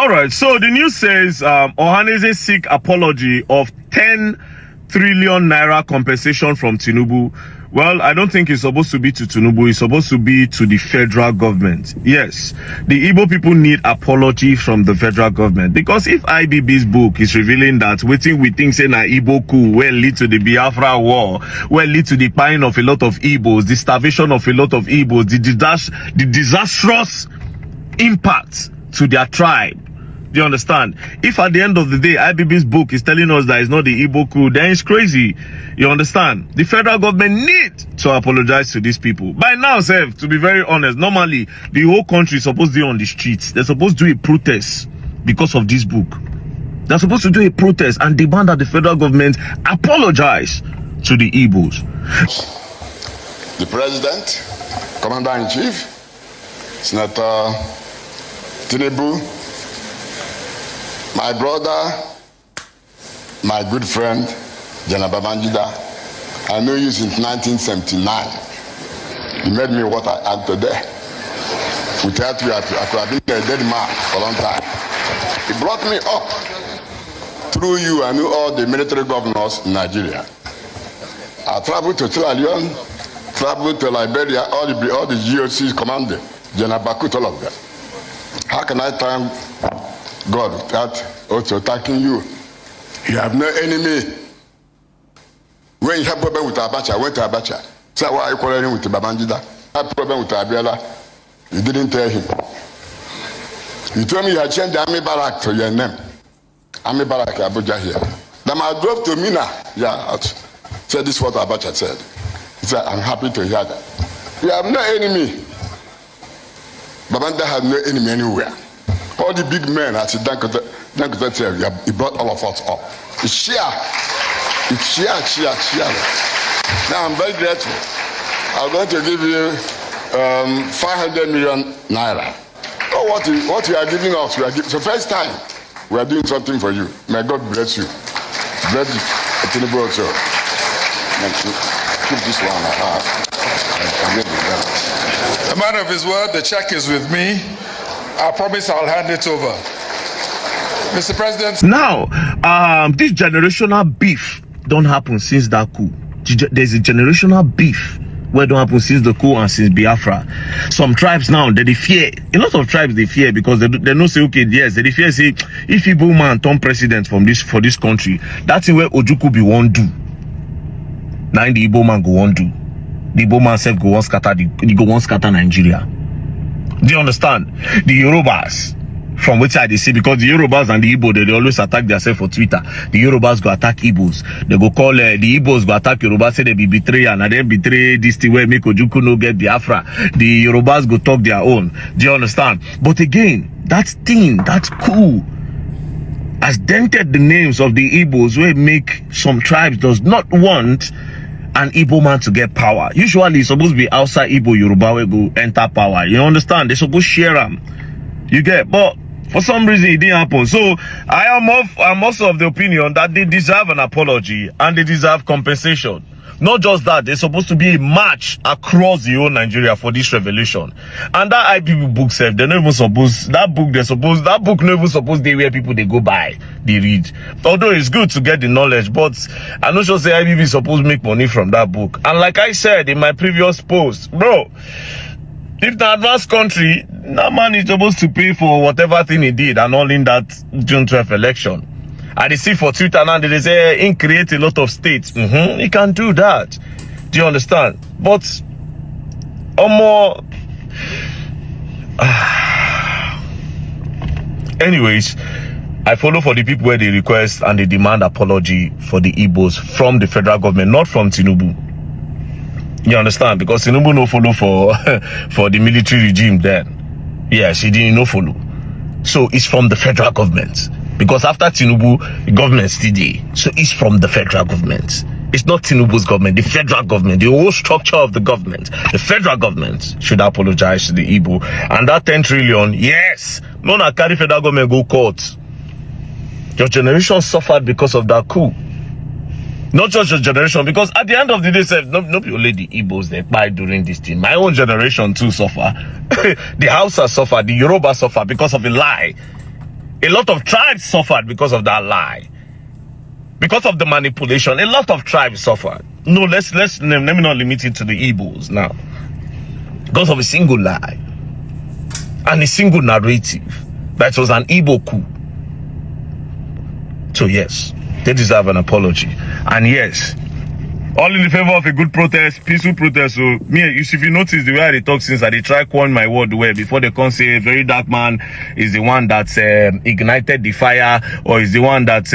All right, so the news says Ohanaeze seek apology of 10 trillion naira compensation from Tinubu. Well, I don't think it's supposed to be to Tinubu. It's supposed to be to the federal government. Yes, the Igbo people need apology from the federal government, because if IBB's book is revealing that waiting we think say na Igbo coup will lead to the Biafra war, will lead to the dying of a lot of Igbos, the starvation of a lot of Igbos, the disastrous impact to their tribe. Do you understand? If at the end of the day, IBB's book is telling us that it's not the Igbo coup, then it's crazy. You understand? The federal government needs to apologize to these people. By now, Seth, to be very honest, normally, the whole country is supposed to be on the streets. They're supposed to do a protest because of this book. They're supposed to do a protest and demand that the federal government apologize to the Igbos. The President, Commander-in-Chief, Senator Tinubu, my brother, my good friend, General Babangida, I know you since 1979. You made me what I am today. Without you, I could have been a dead man for a long time. He brought me up. Through you, I knew all the military governors in Nigeria. I traveled to Sierra Leone, traveled to Liberia, all the GOCs commanded, General Bakut, all of them. How can I thank God without also thanking you? You have no enemy. When you have problem with Abacha, I went to Abacha. Say, why are you quarreling with Babangida? I had problem with Abiola. You didn't tell him. You told me you had changed the army barrack to your name. Army barrack Abuja here. Then I drove to Mina. Yeah, said this is what Abacha said. He said, I'm happy to hear that. You have no enemy. Babangida has no enemy anywhere. All the big men, as he brought all of us up. It's sheer. Now I'm very grateful. I'm going to give you 500 million naira. Oh, what you are giving us, it's the first time we are doing something for you. May God bless you. Bless you. Tinubu also. Keep this one. A man of his word, the check is with me. I promise I'll hand it over. Mr. President. Now, this generational beef don't happen since that coup. There's a generational beef where don't happen since the coup and since Biafra. Some tribes now, they fear. A lot of tribes, they fear because they don't say, okay, yes, they fear, say, if Igbo man turn president for this country, that's where Ojukwu be won't do. Now the Igbo man go won't do. The Igbo man self go one scatter Nigeria. Do you understand? The Yorubas, from which side they say, because the Yorubas and the Igbo, they always attack themselves for Twitter. The Yorubas go attack Igbos. They go call the Igbos go attack Yorubas, say they be betrayer, and then betray this thing where make Ojukwu no get Biafra. The Yorubas go talk their own. Do you understand? But again, that thing, that coup, has dented the names of the Igbos where make some tribes does not want an Igbo man to get power. Usually it's supposed to be outside Igbo Yoruba will go enter power. You understand? They're supposed to share them. You get, but for some reason it didn't happen. So I'm also of the opinion that they deserve an apology and they deserve compensation. Not just that, there's supposed to be a march across the whole Nigeria for this revelation. And that IPP book self, they're not even supposed, that book not even supposed to be where people they go by, they read. Although it's good to get the knowledge, but I'm not sure say IPP is supposed to make money from that book. And like I said in my previous post, bro, if the advanced country, that man is supposed to pay for whatever thing he did and all in that June 12th election. And they see for Twitter now, they say, he create a lot of states. He can do that. Do you understand? But, anyways, I follow for the people where they request and they demand apology for the Igbos from the federal government, not from Tinubu. You understand? Because Tinubu no follow for the military regime then. Yes, he didn't no follow. So it's from the federal government. Because after Tinubu, the government still there. So it's from the federal government. It's not Tinubu's government, the federal government, the whole structure of the government. The federal government should apologize to the Igbo. And that 10 trillion, yes, no na carry federal government go court. Your generation suffered because of that coup. Not just your generation, because at the end of the day, not only the Igbos they buy during this thing. My own generation too suffer. The Hausa suffer, the Yoruba suffer because of a lie. A lot of tribes suffered because of that lie. Because of the manipulation, a lot of tribes suffered. No, let me not limit it to the Igbos now. Because of a single lie and a single narrative that was an Igbo coup. So yes, they deserve an apology. And yes, all in the favor of a good protest, peaceful protest. So me, if you notice the way I talk since I try coin my word where before they come say a very dark man is the one that ignited the fire, or is the one that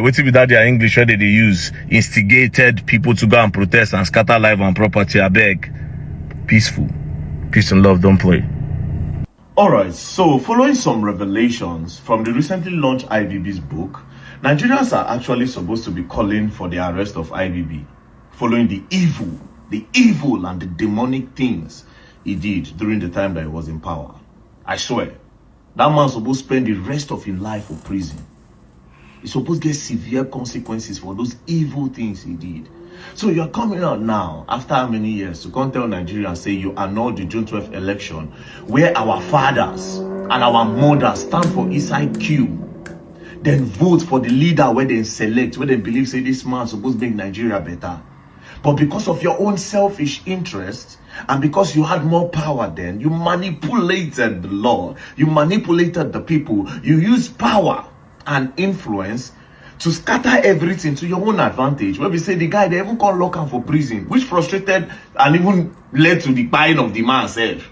what be that their English where they use instigated people to go and protest and scatter life and property. I beg, peaceful, peace and love, don't play. Alright, so following some revelations from the recently launched IBB's book, Nigerians are actually supposed to be calling for the arrest of IBB, following the evil and the demonic things he did during the time that he was in power. I swear, that man's supposed to spend the rest of his life in prison. He's supposed to get severe consequences for those evil things he did. So you're coming out now, after how many years, to come tell Nigeria and say you annulled the June 12th election, where our fathers and our mothers stand for inside queue, then vote for the leader where they select, where they believe, say, this man supposed to make Nigeria better. But because of your own selfish interest, and because you had more power then, you manipulated the law, you manipulated the people, you used power and influence to scatter everything to your own advantage. Where we say the guy, they even call lock him for prison, which frustrated and even led to the buying of the man self.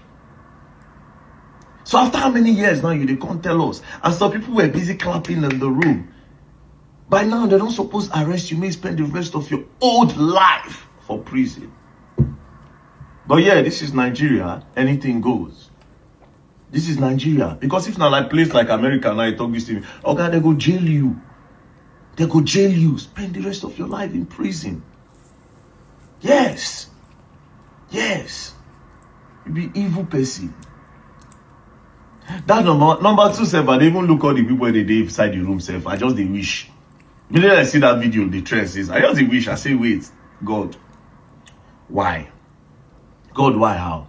So after how many years now you they can't tell us? And some people were busy clapping in the room. By now they don't suppose arrest you, may spend the rest of your old life for prison. But yeah, this is Nigeria, anything goes. This is Nigeria. Because if not like place like America now, you talk this to me, okay, they go jail you. They go jail you, spend the rest of your life in prison. Yes. Yes. You be evil person. That number two self, I even look all the people they did inside the room self. I just they wish. Immediately I see that video, the trend says, I just they wish. I say, wait, God, why? God, why? How?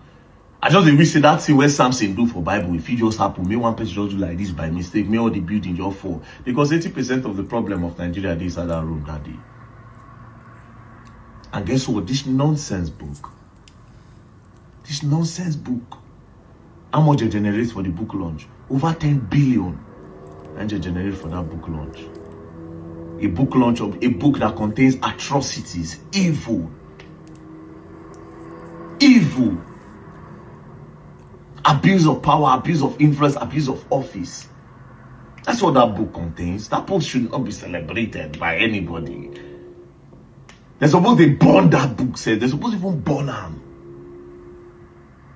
I just they wish that thing where Samson do for Bible. If it just happen, may one person just do like this by mistake, may all the building just fall. Because 80% of the problem of Nigeria is at that room that day. And guess what? This nonsense book, how much they generate for the book launch? Over 10 billion. And they generate for that book launch. A book launch of a book that contains atrocities, evil, abuse of power, abuse of influence, abuse of office. That's what that book contains. That book should not be celebrated by anybody. They're supposed to burn that book, said. They're supposed to even burn them.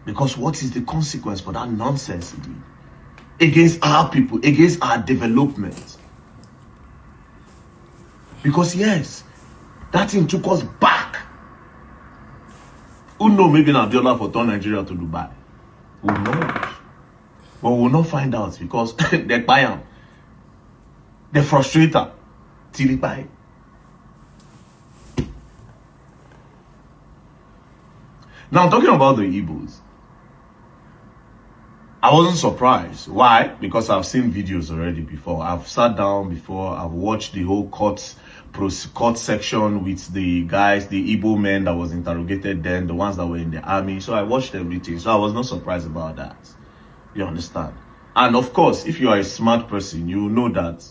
Because what is the consequence for that nonsense he did? Against our people, against our development. Because yes, that thing took us back. Who knows, maybe Abiola for turn Nigeria to Dubai. Who knows? But we will not find out because they buy them. They frustrate them till they buy. Now talking about the Igbos, I wasn't surprised. Why? Because I've seen videos already before. I've sat down before. I've watched the whole court section with the guys, the Igbo men that was interrogated then, the ones that were in the army. So I watched everything. So I was not surprised about that. You understand? And of course, if you are a smart person, you know that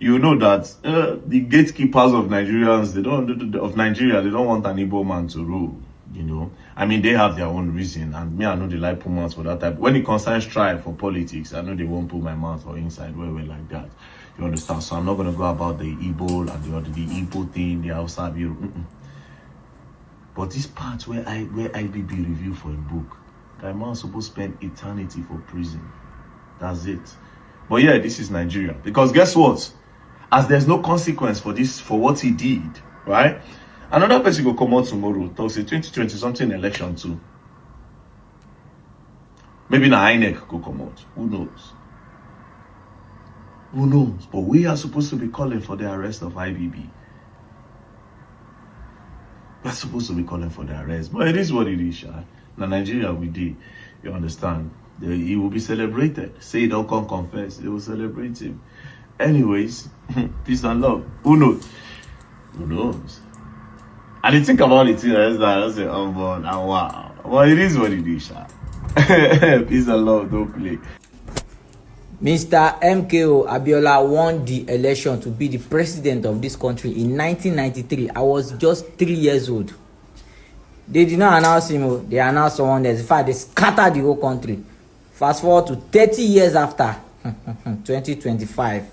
the gatekeepers of Nigerians, they don't want an Igbo man to rule. You know, I mean, they have their own reason, and me, I know they like put mouth for that type. When it concerns tribe for politics, I know they won't put my mouth or inside where we're like that. You understand? So I'm not gonna go about the Igbo and the Igbo thing, the outside view. But this part where IBB review for a book, that man supposed to spend eternity for prison. That's it. But yeah, this is Nigeria. Because guess what? As there's no consequence for this, for what he did, right? Another person will come out tomorrow, talks a 2020 something election too. Maybe na INEC could come out. Who knows? Who knows? But we are supposed to be calling for the arrest of IBB. We're supposed to be calling for the arrest. But it is what it is, Sha. Now Nigeria we did. You understand? he will be celebrated. Say he don't come confess, they will celebrate him. Anyways, peace and love. Who knows? Who knows? And you think about it, I say, unborn, and wow. Well, it is what it is, sha. Peace and love, don't play. Mr. MKO Abiola won the election to be the president of this country in 1993. I was just 3 years old. They did not announce him, they announced someone else. In fact, they scattered the whole country. Fast forward to 30 years after, 2025.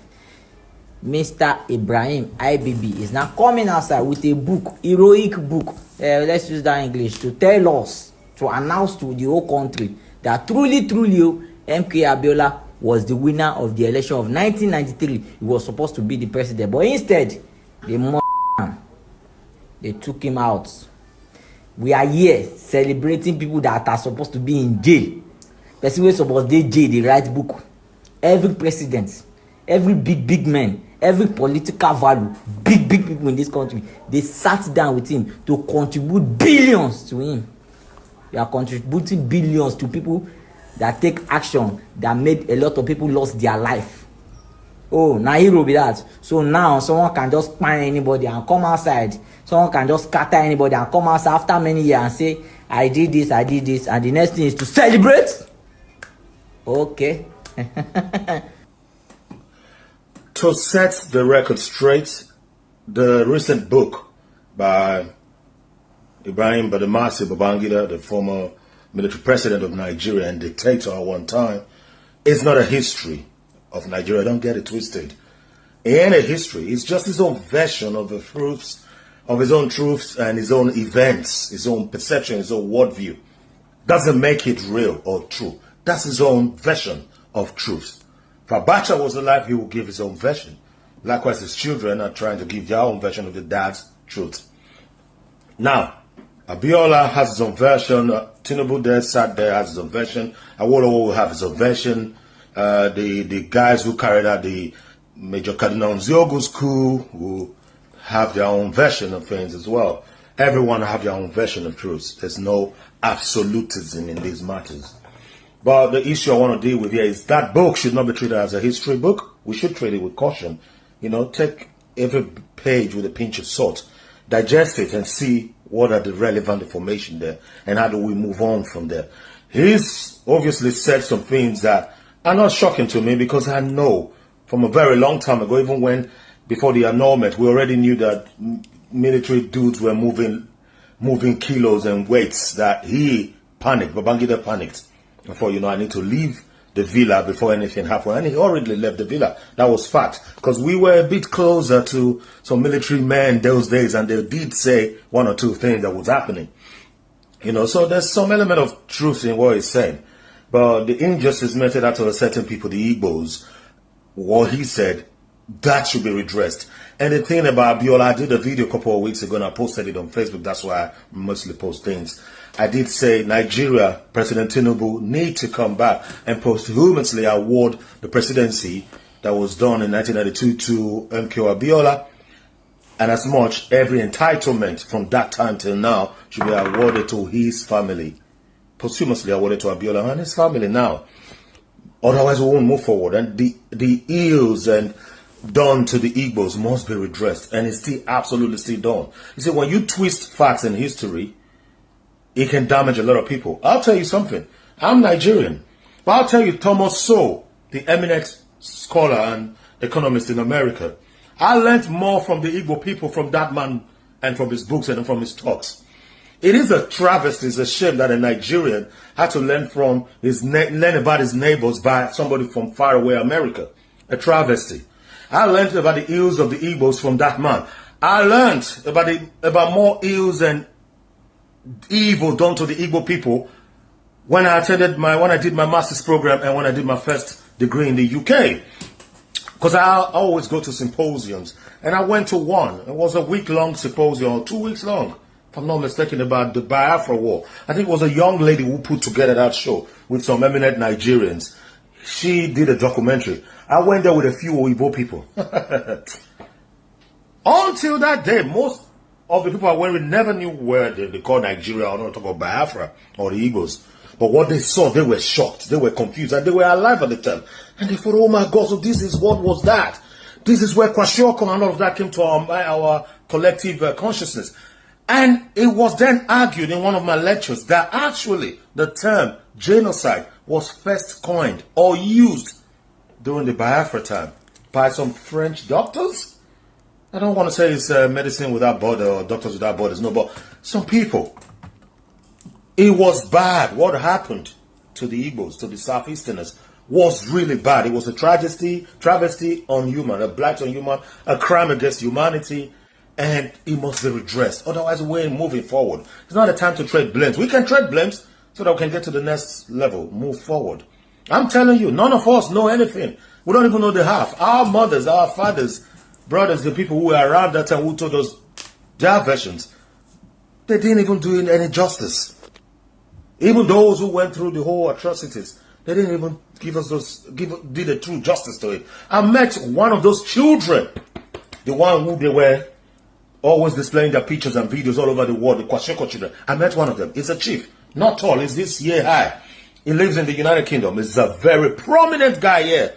Mr. Ibrahim IBB is now coming outside with a book, heroic book, let's use that English, to tell us, to announce to the whole country that truly, MK Abiola was the winner of the election of 1993. He was supposed to be the president, but instead, they took him out. We are here celebrating people that are supposed to be in jail. Person wey suppose dey jail dey write book. Every president, every big man, every political value, big people in this country, they sat down with him to contribute billions to him. We are contributing billions to people that take action that made a lot of people lost their life. Oh, now hero be that. So now someone can just find anybody and come outside. Someone can just scatter anybody and come outside after many years and say, I did this, and the next thing is to celebrate. Okay. To set the record straight, the recent book by Ibrahim Badamasi Babangida, the former military president of Nigeria and dictator at one time, is not a history of Nigeria. Don't get it twisted. It ain't a history. It's just his own version of the truths, of his own truths and his own events, his own perception, his own worldview. Doesn't make it real or true. That's his own version of truth. If Abacha was alive, he would give his own version. Likewise, his children are trying to give their own version of the dad's truth. Now, Abiola has his own version. Tinubu there sat there has his own version. Awolowo will have his own version. The guys who carried out the Major Cardinal Nziogu's coup will have their own version of things as well. Everyone have their own version of truth. There's no absolutism in these matters. But the issue I want to deal with here is that book should not be treated as a history book. We should treat it with caution. You know, take every page with a pinch of salt. Digest it and see what are the relevant information there and how do we move on from there. He's obviously said some things that are not shocking to me because I know from a very long time ago, even when before the annulment, we already knew that military dudes were moving kilos and weights, that he panicked, Babangida panicked. Before, you know, I need to leave the villa before anything happened. And he already left the villa. That was fact. Because we were a bit closer to some military men those days, and they did say one or two things that was happening. You know, so there's some element of truth in what he's saying. But the injustice meted out to certain people, the Igbos, what he said, that should be redressed. And the thing about Abiola, I did a video a couple of weeks ago and I posted it on Facebook. That's why I mostly post things. I did say Nigeria, President Tinubu, need to come back and posthumously award the presidency that was done in 1992 to MK Abiola. And as much, every entitlement from that time till now should be awarded to his family. Posthumously awarded to Abiola and his family now. Otherwise, we won't move forward. And the ills and done to the Igbos must be redressed. And it's still absolutely still done. You see, when you twist facts in history, it can damage a lot of people. I'll tell you something. I'm Nigerian. But I'll tell you, Thomas Sowell, the eminent scholar and economist in America, I learned more from the Igbo people, from that man, and from his books and from his talks. It is a travesty, it's a shame that a Nigerian had to learn learn about his neighbors by somebody from far away America. A travesty. I learned about the ills of the Igbos from that man. I learned about more ills and evil done to the Igbo people when I did my master's program and when I did my first degree in the UK. Because I always go to symposiums, and I went to one. It was a week-long symposium, or 2 weeks long, if I'm not mistaken, about the Biafra War. I think it was a young lady who put together that show with some eminent Nigerians. She did a documentary. I went there with a few Igbo people. Until that day, most of the people I went with never knew where they call Nigeria or not talk about Biafra or the Igbos. But what they saw, they were shocked, they were confused, and they were alive at the time. And they thought, oh my God, so this is what was that? This is where Kwashiorkor and all of that came to our collective consciousness. And it was then argued in one of my lectures that actually the term genocide was first coined or used during the Biafra time by some French doctors. I don't want to say it's medicine without border or doctors without borders, no, but some people. It was bad. What happened to the Igbos, to the Southeasterners, was really bad. It was a travesty on human, a blight on human, a crime against humanity, and it must be redressed. Otherwise, we're moving forward. It's not a time to trade blames. We can trade blames so that we can get to the next level, move forward. I'm telling you, none of us know anything. We don't even know the half. Our mothers, our fathers, brothers, the people who were around that time who told us their versions, they didn't even do it any justice. Even those who went through the whole atrocities, they didn't even give us did a true justice to it. I met one of those children, the one who they were always displaying their pictures and videos all over the world, the Kwashiorkor children. I met one of them. He's a chief, not tall, he's this year high. He lives in the United Kingdom. He's a very prominent guy here.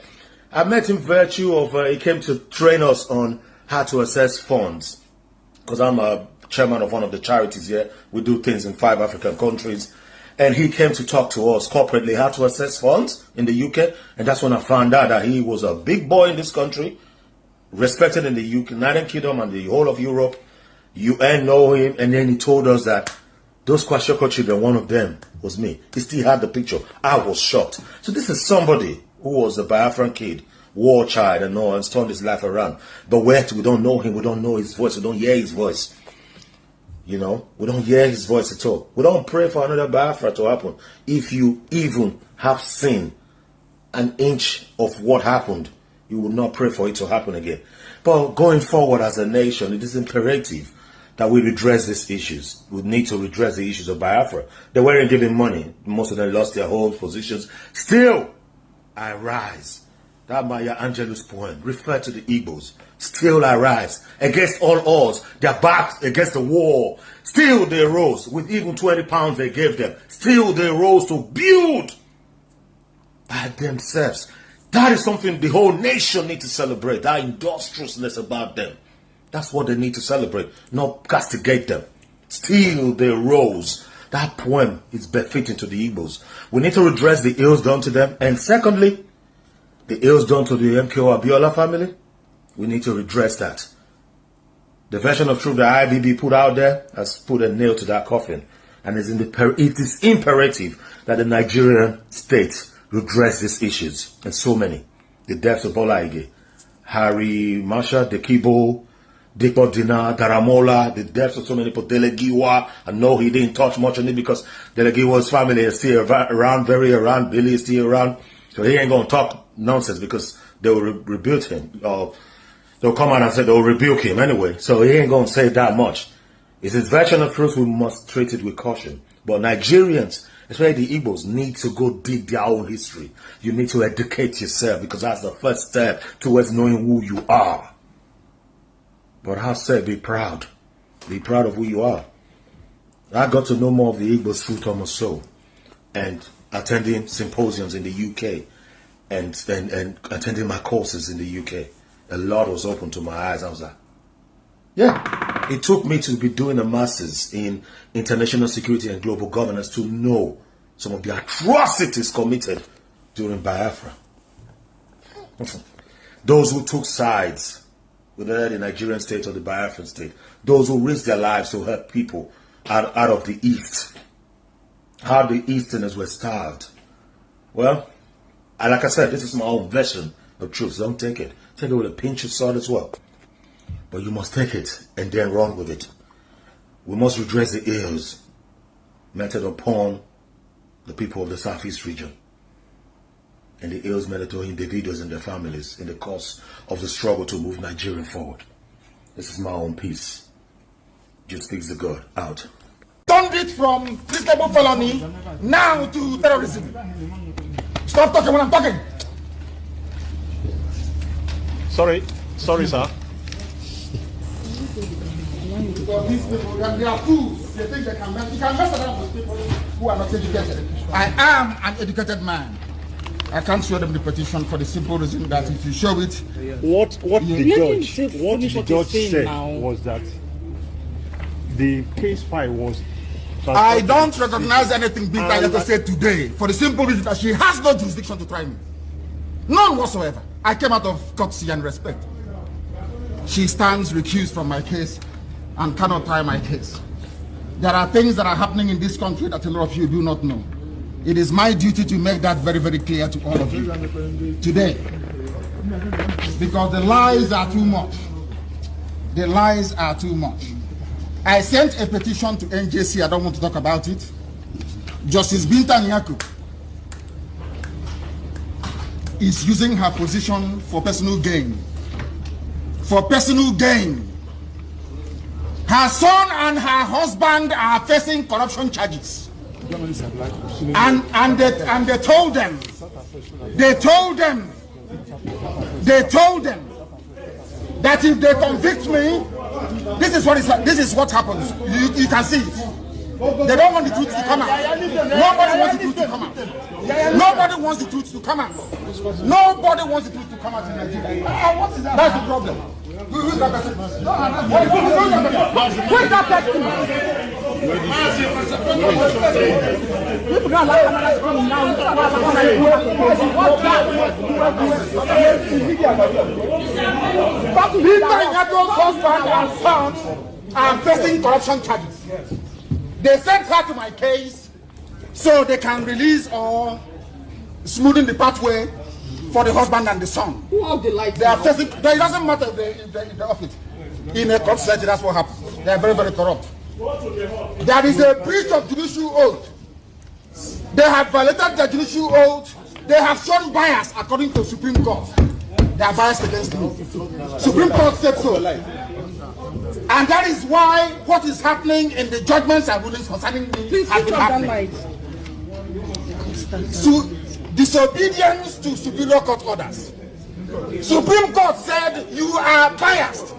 I met him virtue of, he came to train us on how to assess funds. Because I'm a chairman of one of the charities here. We do things in 5 African countries. And he came to talk to us corporately how to assess funds in the UK. And that's when I found out that he was a big boy in this country, respected in the United Kingdom and the whole of Europe. UN know him. And then he told us that those Kwashiorkor children, one of them was me. He still had the picture. I was shocked. So this is somebody who was a Biafran kid, war child and all, and turned his life around. But we don't know him. We don't know his voice. We don't hear his voice. You know, we don't hear his voice at all. We don't pray for another Biafra to happen. If you even have seen an inch of what happened, you will not pray for it to happen again. But going forward as a nation, it is imperative that we redress these issues. We need to redress the issues of Biafra. They weren't giving money. Most of them lost their homes, positions. Still, I rise. That Maya Angelou's poem referred to the Igbos. Still I rise. Against all odds, their backs against the wall. Still they rose. With even 20 pounds they gave them. Still they rose to build by themselves. That is something the whole nation needs to celebrate. That industriousness about them. That's what they need to celebrate, not castigate them. Still they rose. That poem is befitting to the Igbos. We need to redress the ills done to them. And secondly, the ills done to the MKO Abiola family, we need to redress that. The version of truth that IBB put out there has put a nail to that coffin. And it is imperative that the Nigerian state redress these issues. And so many. The deaths of Bola Ige, Harry Masha, Dekibo, Dikbo Dina, Daramola, the deaths of so many people, Delegiwa. I know he didn't touch much on it because Delegiwa's family is still around, Billy is still around. So he ain't going to talk nonsense because they will rebuke him. Or they'll come out and say they'll rebuke him anyway. So he ain't going to say that much. It's his version of truth. We must treat it with caution. But Nigerians, especially the Igbos, need to go dig their own history. You need to educate yourself because that's the first step towards knowing who you are. But I said, be proud. Be proud of who you are. I got to know more of the Igbos through Thomas Sowell and attending symposiums in the UK and attending my courses in the UK. A lot was open to my eyes. I was like, yeah. It took me to be doing a master's in international security and global governance to know some of the atrocities committed during Biafra. Those who took sides, whether the Nigerian state or the Biafran state, those who risked their lives to help people out of the East, how the Easterners were starved. Well, like I said, this is my own version of truth. So don't take it. Take it with a pinch of salt as well. But you must take it and then run with it. We must redress the ills meted upon the people of the Southeast region and the ills meted to individuals and their families in the course of the struggle to move Nigeria forward. This is my own piece. Jude speaks the God. Out. Turned it from treatable felony now to terrorism. Stop talking when I'm talking. Sorry, sir. Because these people, they are fools. They think they can mess around with people. who are not educated. I am an educated man. I can't show them the petition for the simple reason that if you show it, what the judge said was that the case file was. I don't recognize anything big I have to say today for the simple reason that she has no jurisdiction to try me. None whatsoever. I came out of courtesy and respect. She stands recused from my case and cannot try my case. There are things that are happening in this country that a lot of you do not know. It is my duty to make that very, very clear to all of you today. Because the lies are too much. The lies are too much. I sent a petition to NJC. I don't want to talk about it. Justice Binta Nyaku is using her position for personal gain. For personal gain. Her son and her husband are facing corruption charges. And they told them that if they convict me, this is what happens. You can see it. They don't want the truth to come out. Nobody wants the truth to come out. Nobody wants the truth to come out. Nobody wants the truth to come out in Nigeria. That's the problem. Who is that person? Who is that person? People don't like cameras coming now. Husband and son are facing corruption charges. They sent her to my case so they can release or smoothen the pathway for the husband and the son. Who have the lights? They are facing. It doesn't matter if they off it. In a court setting, that's what happens. They are very, very corrupt. There is a breach of judicial oath. They have violated the judicial oath. They have shown bias according to Supreme Court. They are biased against me. Supreme Court said so. And that is why what is happening in the judgments and rulings concerning me has been happening. So, disobedience to superior court orders. Supreme Court said you are biased.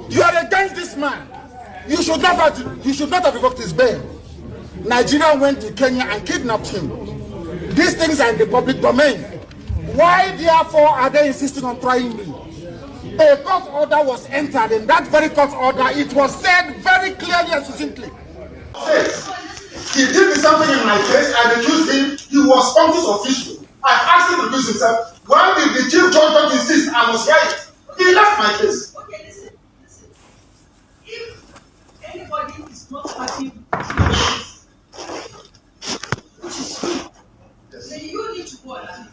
You are against this man. You should not have revoked his bail. Nigeria went to Kenya and kidnapped him. These things are in the public domain. Why therefore are they insisting on trying me? A court order was entered. In that very court order, it was said very clearly and succinctly. He did something in my case. I accused him. He was office official. I asked him to recuse himself. Why did the chief judge insist I was right? He left my case. Okay, listen. If anybody is not happy with this, then you need to go and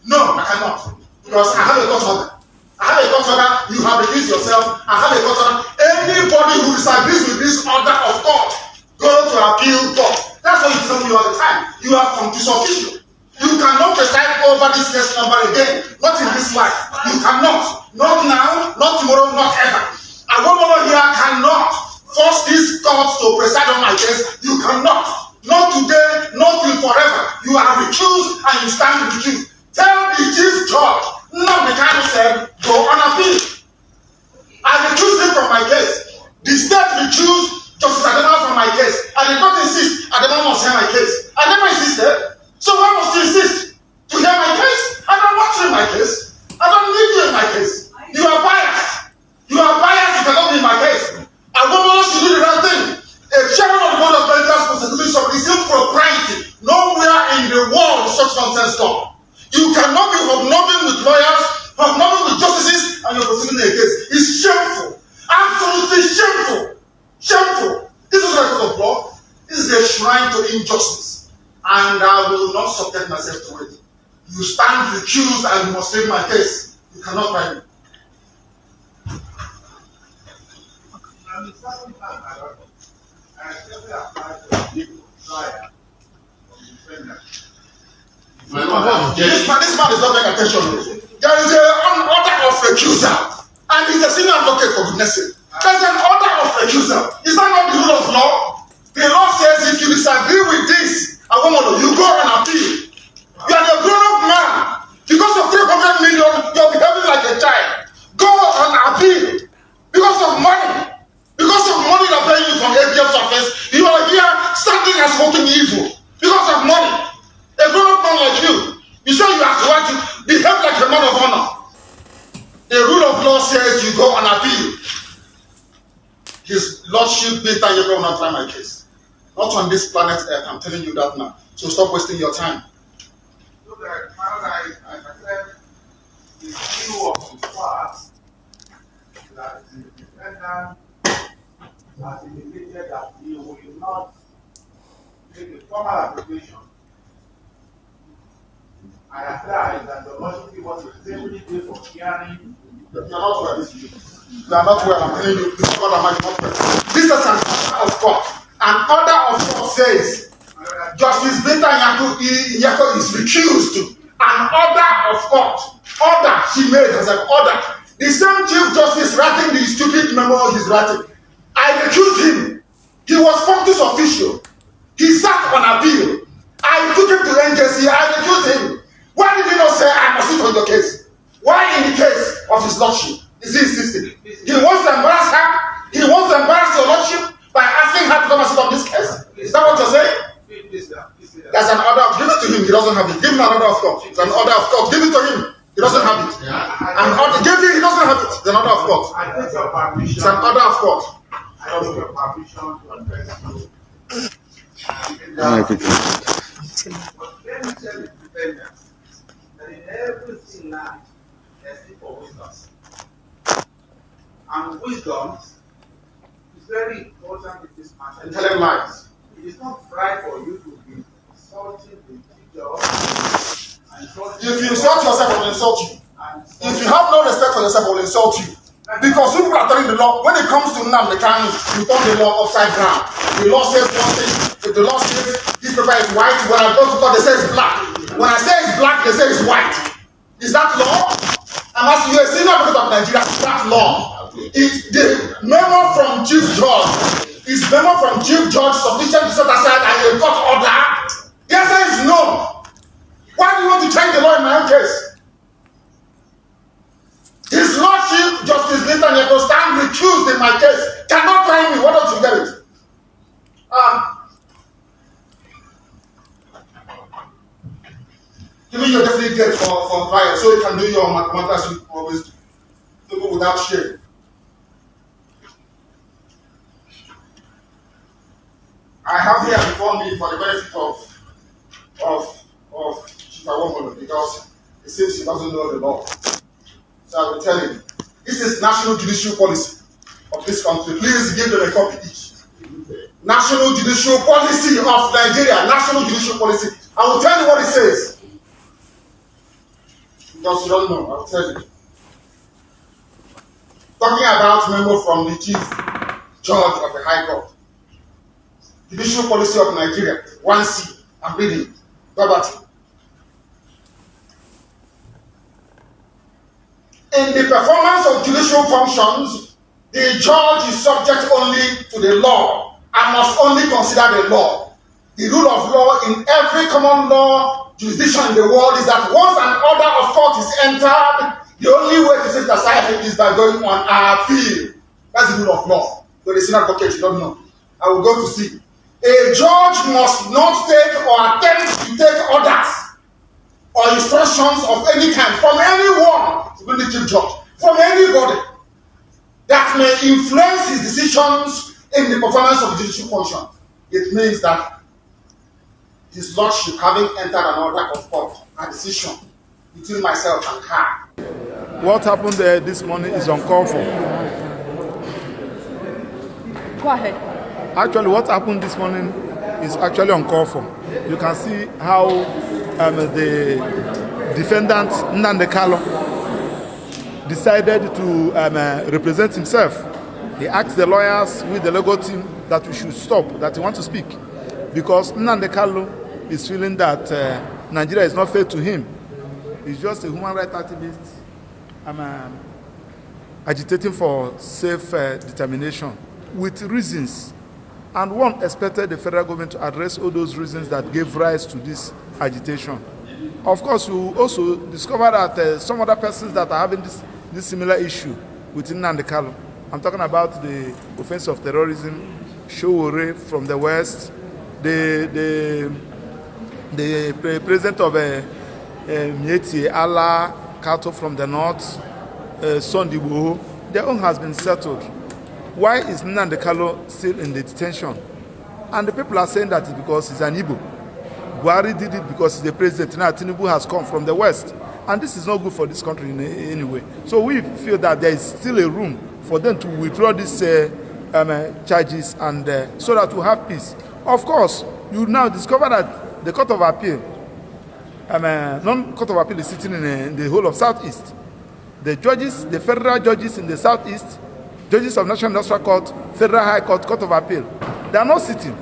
No, I cannot. Because I have a court order. I have a court order. You have recused yourself. I have a court order. Anybody who disagrees with this order of court, go to appeal court. That's what you tell me all the time. You are office official. You cannot preside over this case number again. Not in this life. You cannot. Not now, not tomorrow, not ever. A woman here cannot force this court to preside on my case. You cannot. Not today, not till forever. You are recused and you stand recused. Tell the chief judge, Nnamdi Kanu said, go on appeal. I recused him from my case. The state recused Justice Adema from my case. I did not insist Adema must hear my case. I never insisted. So why must you insist to hear my case? I don't want you in my case. I don't need you in my case. You are biased. You are biased. You cannot be in my case. A woman should do the right thing. A chairman of the board of directors constitution is impropriety. Nowhere in the world is such nonsense done. You cannot be hobnobbing with lawyers, hobnobbing with justices, and you're proceeding a case. It's shameful. Absolutely shameful. Shameful. This is a record of law. This is a shrine to injustice. And I will not subject myself to it. You stand recused and you must leave my case. You cannot buy me. This man is not paying attention. There is an order of recusal, and he's a senior advocate for goodness sake. There's an order of recusal. Is that not the rule of law? The law says if you disagree with this, you go and appeal. You are a grown-up man. Because of 300 million, you're behaving like a child. Go and appeal. Because of money. Because of money they're paying you from ABF surface, you are here standing and smoking evil. The rule of law says you go on appeal. His Lordship Peter, you will not try my case. Not on this planet Earth, I'm telling you that now. So stop wasting your time. So that, I said, the view of the past that the defendant has indicated that he will not make a formal application and apply that the Lordship was extremely good for hearing. You are not well. You are not well. I'm telling you, this is God Almighty not well. This is an order of court. An order of court says Justice Beta Nyako is recused. An order of court. Order she made as an order. The same Chief Justice writing the stupid memo he's writing. I recused him. He was functus official. He sat on appeal. I took him to NJC. I recused him. Why did you not say I must sit on your case? Why in the case of his lordship is he insisting? He wants to embarrass her. He wants to embarrass your lordship by asking her to come and sit on this case. Is that what you're saying? There's an order. Give it to him. He doesn't have it. Give him an order of court. It's an order of court. Give it to him. He doesn't have it. An order. Give it. He doesn't have it. It's an order of court. I take your permission. It's an order of court. I take your permission to address you. But let me tell the defendants that in everything now, there's need for wisdom. And wisdom is very important in this matter. And tell him lies. It is not right for you to be insulting the teacher. If you insult yourself, I will insult you. If you have no respect for yourself, I will insult you. Because you people are telling the law, when it comes to Nnamdi Kanu, you turn the law upside down. The law says one thing. If the law says this paper is white, when I go to court, they say it's black. When I say it's black, they say it's white. Is that law? I'm asking you, a senior advocate of Nigeria, is that law? Is the memo from Chief Judge, is memo from Chief Judge sufficient to set aside a court order? The answer is no. Why do you want to change the law in my own case? His Lordship, Justice Netanyahu, stand recused in my case. Cannot try me. Why don't you get it? Giving you a definite date for trial so you can do your mathematics you always do. People without shame. I have here before me for the benefit of Chief Awomolo because it seems he doesn't know the law. So I will tell him, this is national judicial policy of this country. Please give them a copy each. National judicial policy of Nigeria. National judicial policy. I will tell you what it says. Because you don't know, I will tell you. Talking about memo from the Chief Judge of the High Court. Judicial policy of Nigeria. 1C. I'm reading. Verbatim. In the performance of judicial functions, the judge is subject only to the law and must only consider the law. The rule of law in every common law jurisdiction in the world is that once an order of court is entered, the only way to set aside it is by going on appeal. That's the rule of law. But it's not advocate, you don't know. I will go to see. A judge must not take or attempt to take orders or instructions of any kind from anyone, even the chief judge, from anybody that may influence his decisions in the performance of judicial function. It means that his lordship, having entered an order of court, a decision between myself and her. What happened there this morning is uncalled for. Go ahead. Actually, what happened this morning is actually uncalled for. You can see how the defendant, Nnamdi Kanu, decided to represent himself. He asked the lawyers with the legal team that we should stop, that he wants to speak. Because Nnamdi Kanu is feeling that Nigeria is not fair to him. He's just a human rights activist agitating for self-determination with reasons. And one expected the federal government to address all those reasons that gave rise to this agitation. Of course, you also discover that some other persons that are having this similar issue within Nnamdi Kanu. I'm talking about the offense of terrorism, Showore from the west, the president of Mieti Allah Kato from the north, son Igbo, their own has been settled. Why is Nnamdi Kanu still in the detention? And the people are saying that it's because he's an Igbo. Buhari did it because he's the president. Now Tinubu has come from the West. And this is not good for this country in any way. So we feel that there is still a room for them to withdraw these charges and so that we have peace. Of course, you now discover that the Court of Appeal, non-Court of Appeal is sitting in the whole of Southeast. The judges, the federal judges in the Southeast, judges of National Industrial Court, Federal High Court, Court of Appeal, they are not sitting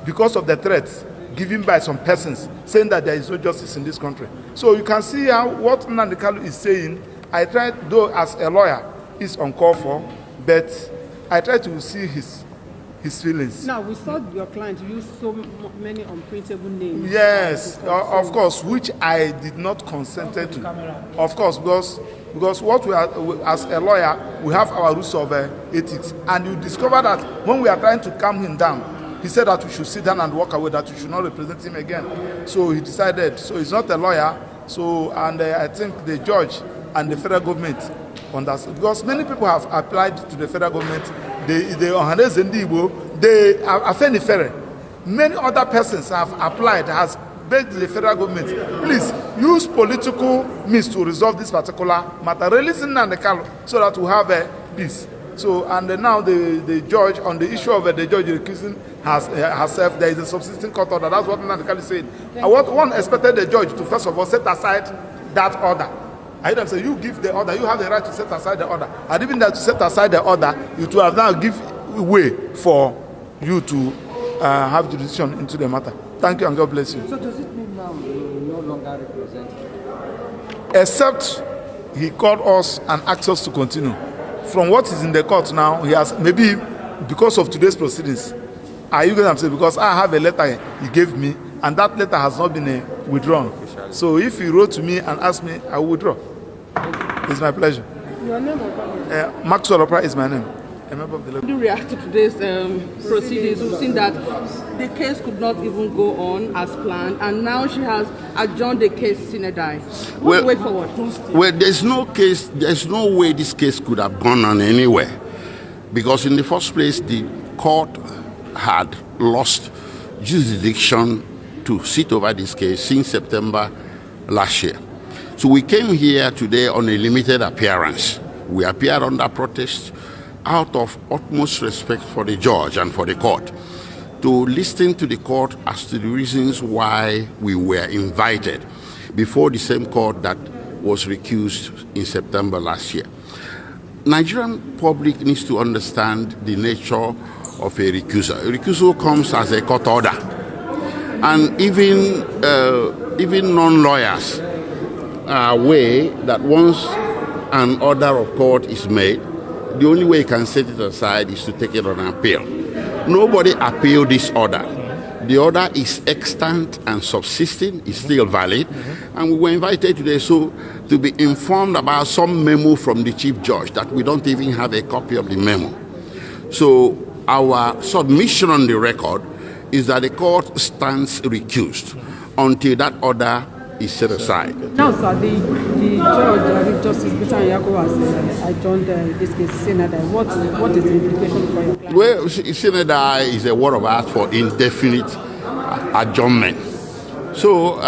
because of the threats given by some persons saying that there is no justice in this country. So you can see how what Nnamdi Kanu is saying. I tried, though as a lawyer, is uncalled for, but I try to see his feelings. Now, we saw your client use so many unprintable names. Yes, of course, which I did not consent to. Of course, because what we are, as a lawyer, we have our rules of ethics. And you discover that when we are trying to calm him down, he said that we should sit down and walk away, that we should not represent him again. So he decided, so he's not a lawyer. So, and I think the judge and the federal government understand, because many people have applied to the federal government, the Ohanaeze Ndi Igbo, the Afenifere. Many other persons have applied, has begged the federal government, please use political means to resolve this particular matter, releasing Nnamdi Kanu so that we have a peace. So, and now the judge, on the issue of the judge recusing herself, there is a subsisting court order. That's what Nnamdi Kanu said. One expected the judge to first of all set aside that order. I don't say you give the order, you have the right to set aside the order. And even that to set aside the order, you to have now give way for you to have jurisdiction into the matter. Thank you and God bless you. So does it mean now you no longer represent him? Except he called us and asked us to continue. From what is in the court now, he has, maybe because of today's proceedings, are you going to say, because I have a letter he gave me, and that letter has not been withdrawn. So if he wrote to me and asked me, I will withdraw. It's my pleasure. Your name or comment? Maxwell Opera is my name. A member of the How do you react to today's proceedings? We've seen that the case could not even go on as planned, and now she has adjourned the case sine die. What's the way forward? Well, there's no way this case could have gone on anywhere. Because in the first place, the court had lost jurisdiction to sit over this case since September last year. So we came here today on a limited appearance. We appeared under protest out of utmost respect for the judge and for the court, to listen to the court as to the reasons why we were invited before the same court that was recused in September last year. Nigerian public needs to understand the nature of a recusal. A recusal comes as a court order, and even non-lawyers are aware that once an order of court is made, the only way you can set it aside is to take it on appeal. Nobody appealed this order. The order is extant and subsisting, is still valid, and we were invited today to be informed about some memo from the chief judge that we don't even have a copy of the memo. So our submission on the record is that the court stands recused until that order is set aside. Now, sir, the judge, Justice Peter Yako, has adjourned this case, Senator. What is the implication for your client? Well, Senator is a word of art for indefinite adjournment. So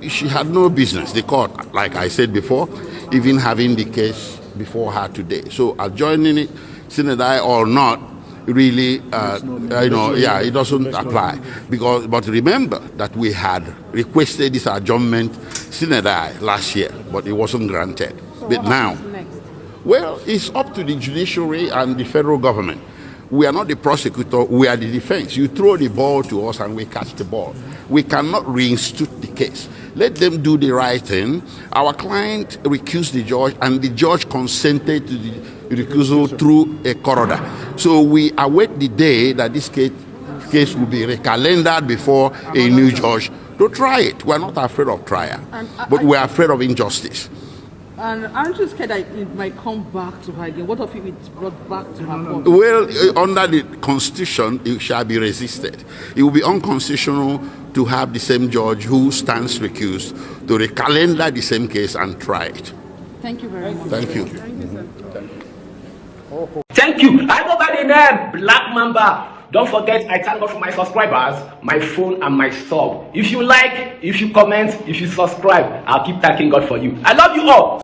she had no business, the court, like I said before, even having the case before her today. So adjourning it, Senator or not, really, it doesn't apply. But remember that we had requested this adjournment sine die last year, but it wasn't granted. So but now, next? Well, it's up to the judiciary and the federal government. We are not the prosecutor, we are the defense. You throw the ball to us and we catch the ball. We cannot reinstitute the case. Let them do the right thing. Our client recused the judge, and the judge consented to the recusal through a court order. So we await the day that this case will be recalendared before a new judge to try it. We are not afraid of trial, but we are afraid of injustice. And aren't you scared that it might come back to her again? What if it's brought back to her court? Well, under the Constitution, it shall be resisted. It will be unconstitutional to have the same judge who stands recused to recalendar the same case and try it. Thank you very much. Thank you. Thank you, sir. Thank you. I go by the name Black Mamba. Don't forget, I thank God for my subscribers, my phone, and my sub. If you like, if you comment, if you subscribe, I'll keep thanking God for you. I love you all.